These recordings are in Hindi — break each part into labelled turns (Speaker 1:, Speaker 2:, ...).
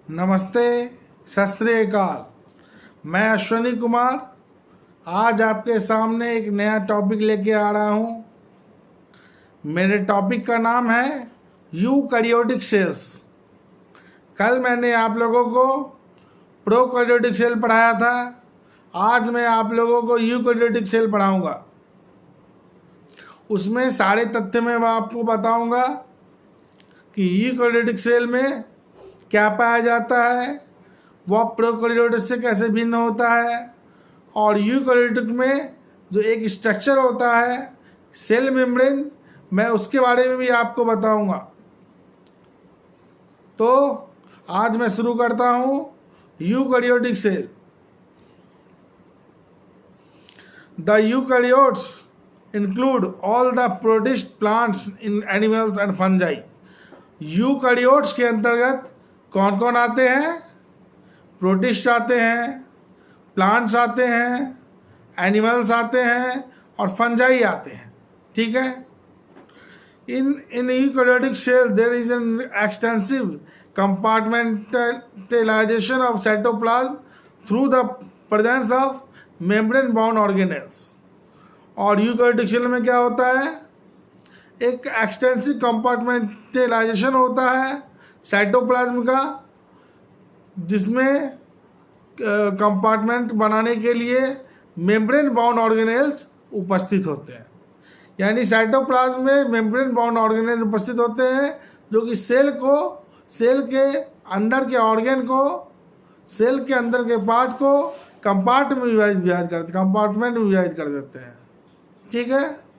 Speaker 1: नमस्ते, सत श्री अकाल। मैं अश्विनी कुमार आज आपके सामने एक नया टॉपिक लेके आ रहा हूँ। मेरे टॉपिक का नाम है यूकैरियोटिक सेल्स। कल मैंने आप लोगों को प्रोकैरियोटिक सेल पढ़ाया था। आज मैं आप लोगों को यूकैरियोटिक सेल पढ़ाऊँगा। उसमें सारे तथ्य मैं आपको बताऊँगा कि यूकैरियोटिक सेल में क्या पाया जाता है, वह प्रोकैरियोटिक से कैसे भिन्न होता है, और यूकैरियोटिक में जो एक स्ट्रक्चर होता है सेल मेम्ब्रेन, मैं उसके बारे में भी आपको बताऊंगा। तो आज मैं शुरू करता हूं eukaryotic cell. The eukaryotes include all the protist plants in animals and fungi. Eukaryotes के अंतर्गत कौन कौन आते हैं? प्रोटिस्ट आते हैं, प्लांट्स आते हैं, एनिमल्स आते हैं और फंजाई आते हैं। ठीक है। In eukaryotic cell there is an extensive compartmentalisation of cytoplasm through the presence of membrane bound organelles. और यूकैरियोटिक सेल में क्या होता है? एक एक्सटेंसिव कंपार्टमेंटलाइजेशन होता है साइटोप्लाज्म का, जिसमें कंपार्टमेंट बनाने के लिए मेम्ब्रेन बाउंड ऑर्गेनेल्स उपस्थित होते हैं। यानी साइटोप्लाज्म में मेम्ब्रेन बाउंड ऑर्गेनेल्स उपस्थित होते हैं जो कि सेल के अंदर के ऑर्गेन को, सेल के अंदर के पार्ट को कंपार्टमेंट में विभाजित कर देते हैं। ठीक है।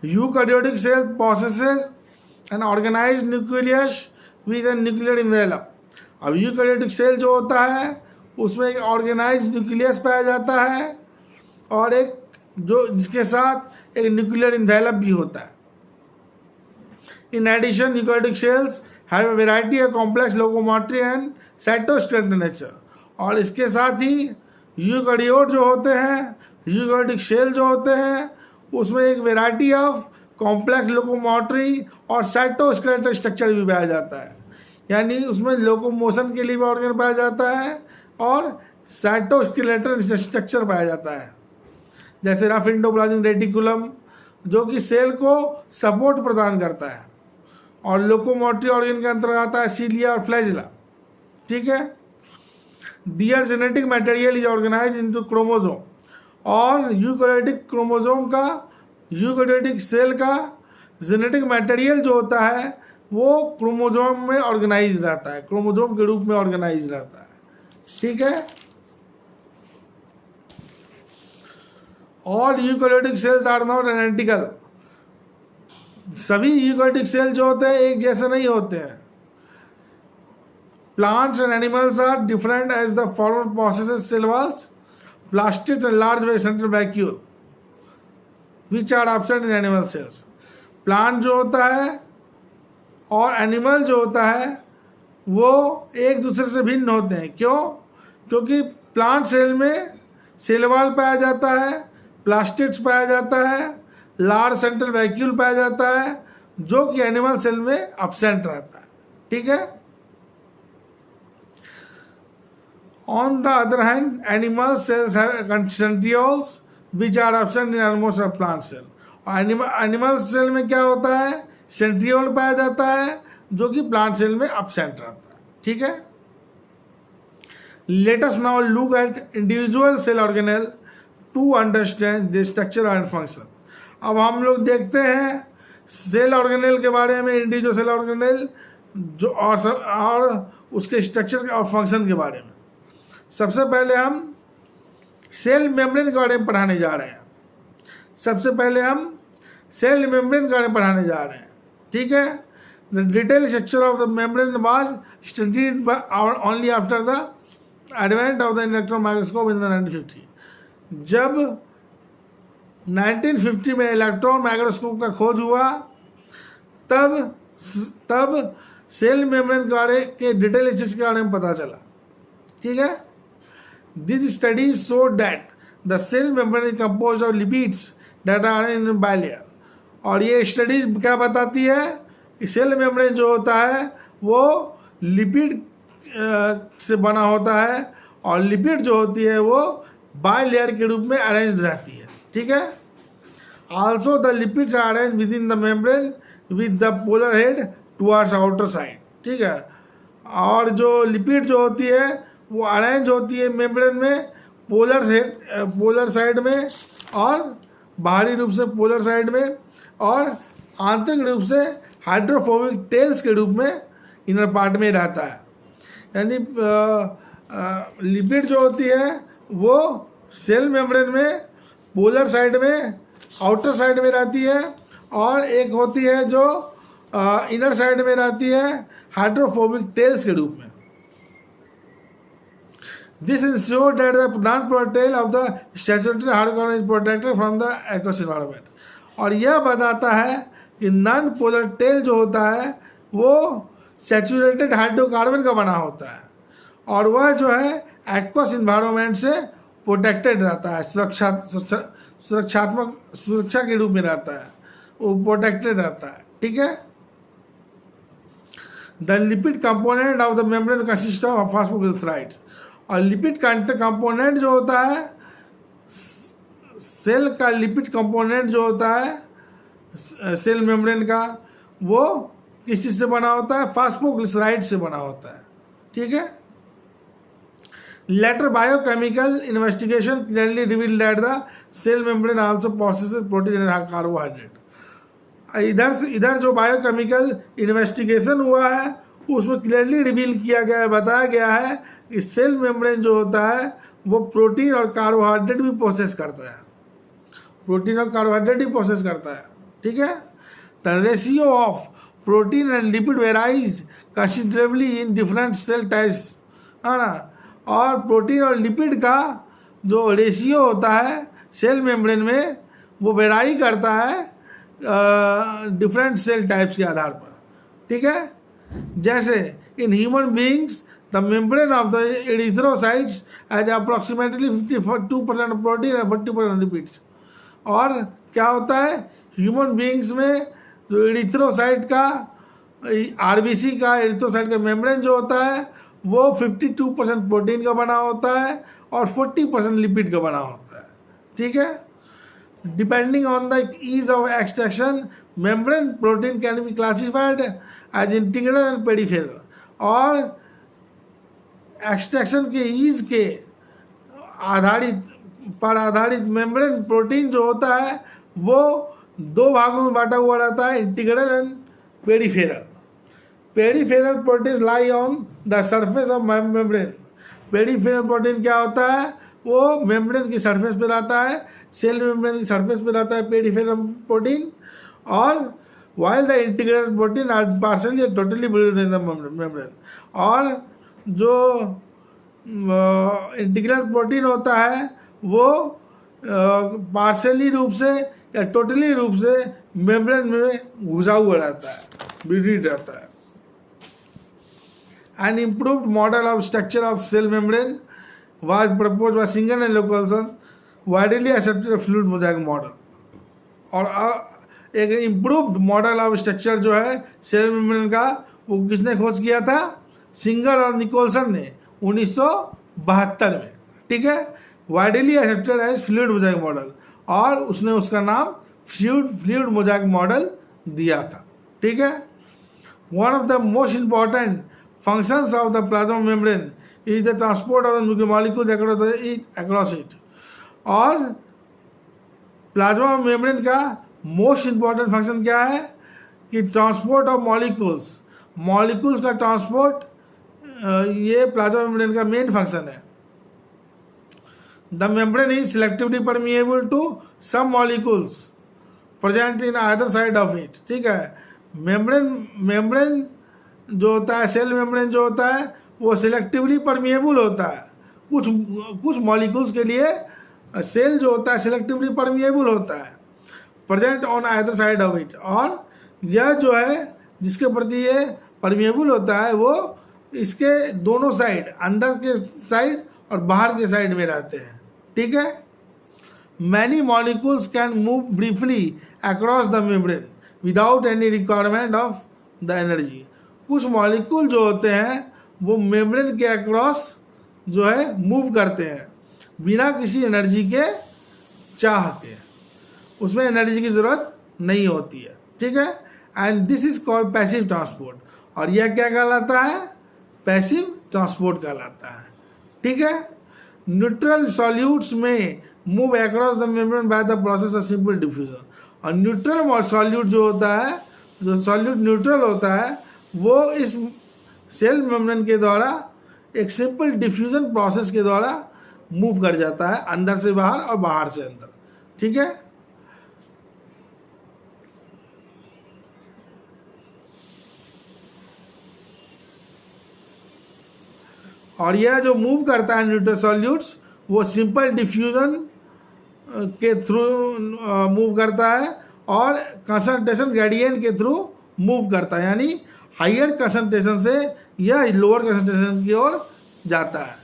Speaker 1: Eukaryotic cell possesses an organized nucleus with a nuclear envelope। अब यूकैरियोटिक सेल जो होता है उसमें एक ऑर्गेनाइज न्यूक्लियस पाया जाता है और एक जो जिसके साथ एक न्यूक्लियर इन्वेलप भी होता है। In addition eukaryotic cells have a variety of complex locomotory and cytoskeletal nature. और इसके साथ ही यूकैरियोट जो होते हैं, यूकैरियोटिक सेल जो होते हैं, उसमें एक वैरायटी ऑफ कॉम्प्लेक्स लोकोमोटरी और साइटोस्केलेटल स्ट्रक्चर भी पाया जाता है। यानी उसमें लोकोमोशन के लिए भी ऑर्गन पाया जाता है और साइटोस्केलेटल स्ट्रक्चर पाया जाता है, जैसे रफ एंडोप्लाज्मिक रेटिकुलम जो कि सेल को सपोर्ट प्रदान करता है, और लोकोमोटरी ऑर्गन के अंतर्गत आता है सीलिया और फ्लैजिला। ठीक है। Their genetic material is organise into chromosome. और यूकैरियोटिक सेल का जेनेटिक मटेरियल जो होता है वो क्रोमोसोम में ऑर्गेनाइज रहता है, क्रोमोसोम के रूप में ऑर्गेनाइज रहता है। ठीक है। और eukaryotic cells are not identical. सभी यूकैरियोटिक सेल जो होते हैं एक जैसे नहीं होते हैं। Plants and animals are different as the former possesses cell walls, plastids and large central vacuole which are absent in animal cells। Plant जो होता है और एनिमल जो होता है वो एक दूसरे से भिन्न होते हैं। क्यों? क्योंकि प्लांट सेल में सेल वॉल पाया जाता है, प्लास्टिड्स पाया जाता है, लार्ज सेंट्रल वैक्यूल पाया जाता है, जो कि एनिमल सेल में एब्सेंट रहता है। ठीक है। On the other hand, animal cells have centrioles which are absent in almost all plant cell। और एनिमल सेल में क्या होता है? सेंट्रियोल पाया जाता है जो कि प्लांट सेल में एब्सेंट रहता है। ठीक है। Let us now look at individual cell organelle to understand their structure and function। अब हम लोग देखते हैं सेल ऑर्गेनेल के बारे में, इंडिविजुअल सेल ऑर्गेनेल जो और उसके स्ट्रक्चर और फंक्शन के बारे में। सबसे पहले हम सेल मेम्ब्रेन के बारे में पढ़ाने जा रहे हैं। ठीक है। The detail structure of the membrane was studied only after the advent of the electron microscope in the 1950। जब 1950 में इलेक्ट्रॉन माइक्रोस्कोप का खोज हुआ तब सेल मेम्ब्रेन के बारे के डिटेल स्ट्रक्चर के बारे में पता चला। ठीक है। These studies showed that the cell membrane is composed of lipids that are in bilayer। और ये स्टडीज क्या बताती है कि सेल मेम्ब्रेन जो होता है वो लिपिड से बना होता है, और लिपिड जो होती है वो बाई लेयर के रूप में अरेंज रहती है, ठीक है। Also the lipids are arrange within the membrane with the polar head towards outer side, ठीक है। और जो लिपिड जो होती है वो अरेंज होती है मेम्ब्रेन में पोलर साइड में, और बाहरी रूप से पोलर साइड में, और आंतरिक रूप से हाइड्रोफोबिक टेल्स के रूप में इनर पार्ट में रहता है। यानी लिपिड जो होती है वो सेल मेम्ब्रेन में पोलर साइड में आउटर साइड में रहती है, और एक होती है जो इनर साइड में रहती है हाइड्रोफोबिक टेल्स के रूप में। This ensure that the non polar tail of the saturated hydrocarbon is protected from the aqueous environment. और यह बताता है कि नॉन पोलर टेल जो होता है वो सैचुरेटेड हाइड्रोकार्बन का बना होता है, और वह जो है एक्वस इन्वायरमेंट से प्रोटेक्टेड रहता है, सुरक्षा के रूप में रहता है, वो प्रोटेक्टेड रहता है, ठीक है। The lipid component of the membrane consist of phosphoglyceride. और लिपिड कंपोनेंट जो होता है, सेल का लिपिड कंपोनेंट जो होता है सेल मेम्ब्रेन का, वो किस चीज़ से बना होता है? फॉस्फोग्लिसराइड से बना होता है, ठीक है। Later biochemical investigation clearly revealed that the cell membrane also possesses protein and carbohydrate. इधर जो बायोकेमिकल इन्वेस्टिगेशन हुआ है उसमें क्लियरली रिवील किया गया है, बताया गया है कि सेल मेम्ब्रेन जो होता है वो प्रोटीन और कार्बोहाइड्रेट भी प्रोसेस करता है, प्रोटीन और कार्बोहाइड्रेट भी प्रोसेस करता है, ठीक है। The ratio of protein and lipid varies considerably in different cell types, है ना। और प्रोटीन और लिपिड का जो रेशियो होता है सेल मेम्ब्रेन में वो वेराई करता है डिफरेंट सेल टाइप्स के आधार पर, ठीक है। जैसे in human beings the membrane of the erythrocytes has approximately 52% protein और 40% लिपिड्स। और क्या होता है ह्यूमन बीइंग्स में जो एरिथ्रोसाइट का आरबीसी का एरिथ्रोसाइट का मेम्ब्रेन जो होता है वो 52% प्रोटीन का बना होता है और 40% लिपिड का बना होता है, ठीक है। Depending on the ease of extraction membrane protein can be classified as integral and peripheral. और एक्सट्रैक्शन के ईज के आधारित मेम्ब्रेन प्रोटीन जो होता है वो दो भागों में बांटा हुआ रहता है, integral and peripheral. Peripheral protein lie on the surface of membrane. Peripheral protein क्या होता है? वो मेम्ब्रेन की सरफेस पे रहता है, सेल मेम्ब्रेन की सरफेस पे रहता है पेरिफेरल प्रोटीन। और while the integral protein are partially totally buried in the membrane. और जो इंटीग्रल प्रोटीन होता है वो पार्शियली रूप से या टोटली रूप से मेम्ब्रेन में घुसा हुआ रहता है, बरीड रहता है। An improved model of structure of cell membrane was proposed by Singer and Lockelson, widely accepted fluid mosaic model। और एक इम्प्रूव्ड मॉडल ऑफ स्ट्रक्चर जो है सेल मेम्ब्रेन का वो किसने खोज किया था? सिंगर और निकोलसन ने 1972 में, ठीक है। Widely accepted as fluid mosaic model, और उसने उसका नाम फ्लूइड मोजाइक मॉडल दिया था, ठीक है। One of the most important functions of the plasma membrane is the transport of the nucleomolecules across it। और प्लाज्मा मेम्ब्रेन का मोस्ट इंपॉर्टेंट फंक्शन क्या है कि ट्रांसपोर्ट ऑफ मॉलिक्यूल्स का ट्रांसपोर्ट, ये प्लाज्मा मेम्ब्रेन का मेन फंक्शन है। The membrane is selectively permeable to some molecules present in other side of it, ठीक है। मेम्ब्रेन जो होता है, सेल मेम्ब्रेन जो होता है वो सिलेक्टिवली परमिएबल होता है। कुछ मॉलिक्यूल्स के लिए सेल जो होता है सिलेक्टिवली परमिएबल होता है, present on other side of it. और यह जो है जिसके प्रति ये परमिएबल होता है वो इसके दोनों साइड, अंदर के साइड और बाहर के साइड में रहते हैं, ठीक है। Many molecules can move briefly across the membrane without any requirement of the energy. कुछ मॉलिक्यूल जो होते हैं वो मेम्ब्रेन के अक्रॉस जो है मूव करते हैं बिना किसी एनर्जी के चाह के, उसमें एनर्जी की ज़रूरत नहीं होती है, ठीक है। And this is called passive transport, और यह क्या कहलाता है? पैसिव ट्रांसपोर्ट कहलाता है, ठीक है। न्यूट्रल सॉल्यूट्स में move across the membrane by the process of simple diffusion. और न्यूट्रल सॉल्यूट जो होता है, जो सॉल्यूट न्यूट्रल होता है, वो इस सेल मेम्ब्रेन के द्वारा एक सिंपल डिफ्यूजन प्रोसेस के द्वारा मूव कर जाता है, अंदर से बाहर और बाहर से अंदर, ठीक है। और यह जो मूव करता है न्यूट्रल सॉल्यूट्स, वो सिंपल डिफ्यूजन के थ्रू मूव करता है और कंसंट्रेशन ग्रेडियंट के थ्रू मूव करता है, यानी हायर कंसंट्रेशन से यह लोअर कंसंट्रेशन की ओर जाता है।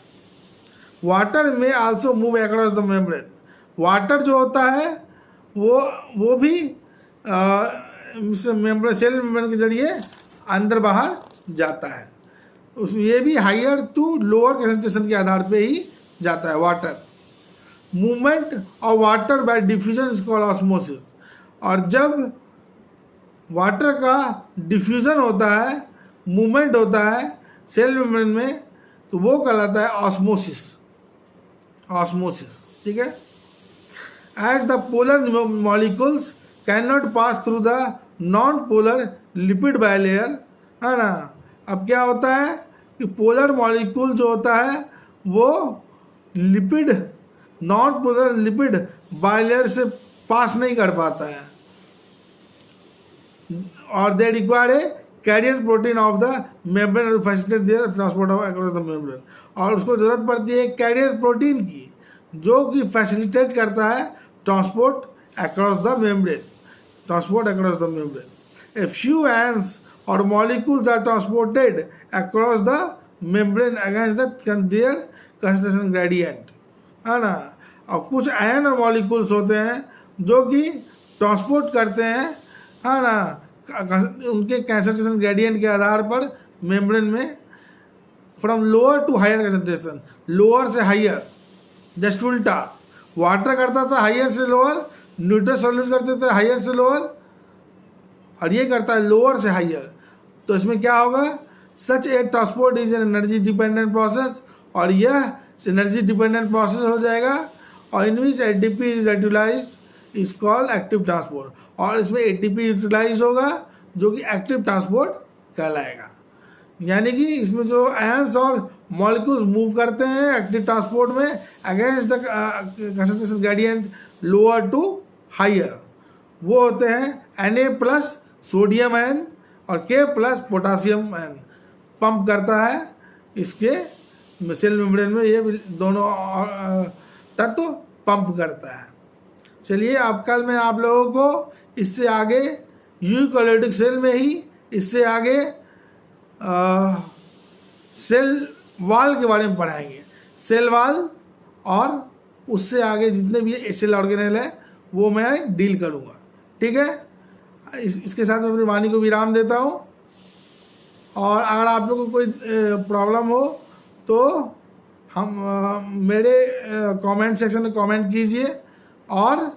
Speaker 1: वाटर में also move across the membrane. Water जो होता है वो भी मेम्ब्रेन, सेल मेम्ब्रेन के जरिए अंदर बाहर जाता है। ये भी हायर टू लोअर कंसंट्रेशन के आधार पे ही जाता है water. Movement of water bye diffusion is called osmosis. और जब वाटर का डिफ्यूजन होता है, मूवमेंट होता है सेल मेम्ब्रेन में, तो वो कहलाता है ऑस्मोसिस। ऑस्मोसिस, ठीक है। As the polar molecules can not pass through the non polar lipid bilayer, है ना। अब क्या होता है कि पोलर मॉलिक्यूल जो होता है वो lipid, non polar lipid bilayer से पास नहीं कर पाता है, और they require a carrier protein of the membrane facilitate there transport of across the membrane. और उसको जरूरत पड़ती है कैरियर प्रोटीन की, जो कि फैसिलिटेट करता है transport across the membrane, transport across the membrane. A few ions और molecules are transported across the membrane against their concentration gradient, है ना। और कुछ आयन और मॉलिक्यूल्स होते हैं जो कि ट्रांसपोर्ट करते हैं, है ना, उनके कंसंट्रेशन ग्रेडियंट के आधार पर मेम्ब्रेन में, from lower to higher concentration, lower से हायर। जस्ट उल्टा, वाटर करता था हायर से लोअर, न्यूट्रल सॉल्यूट करते थे हायर से लोअर, और ये करता है लोअर से हायर। तो इसमें क्या होगा? Such a transport is an energy dependent process, और यह एनर्जी डिपेंडेंट प्रोसेस हो जाएगा, और in which ATP is utilised is called active transport. और इसमें एटीपी यूटिलाइज होगा जो कि एक्टिव ट्रांसपोर्ट कहलाएगा। यानी कि इसमें जो आयंस और मॉलिक्यूल्स मूव करते हैं एक्टिव ट्रांसपोर्ट में against the concentration gradient lower to higher, वो होते हैं Na+ सोडियम आयन और K+ पोटासियम आयन। पंप करता है इसके सेल मेम्ब्रेन में, ये दोनों तत्व पंप करता है। चलिए अब कल मैं आप लोगों को इससे आगे यूकेरियोटिक सेल में ही इससे आगे सेल वाल के बारे में पढ़ाएंगे। सेल वाल और उससे आगे जितने भी सेल ऑर्गेनेल है वो मैं डील करूँगा, ठीक है। इसके साथ मैं अपनी वाणी को विराम देता हूँ, और अगर आप लोगों को कोई प्रॉब्लम हो तो हम मेरे कमेंट सेक्शन में कमेंट कीजिए, और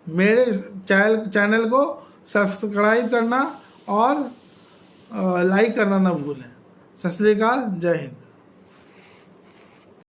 Speaker 1: मेरे चैनल को सब्सक्राइब करना और लाइक करना ना भूलें। सत श्री अकाल, जय हिंद।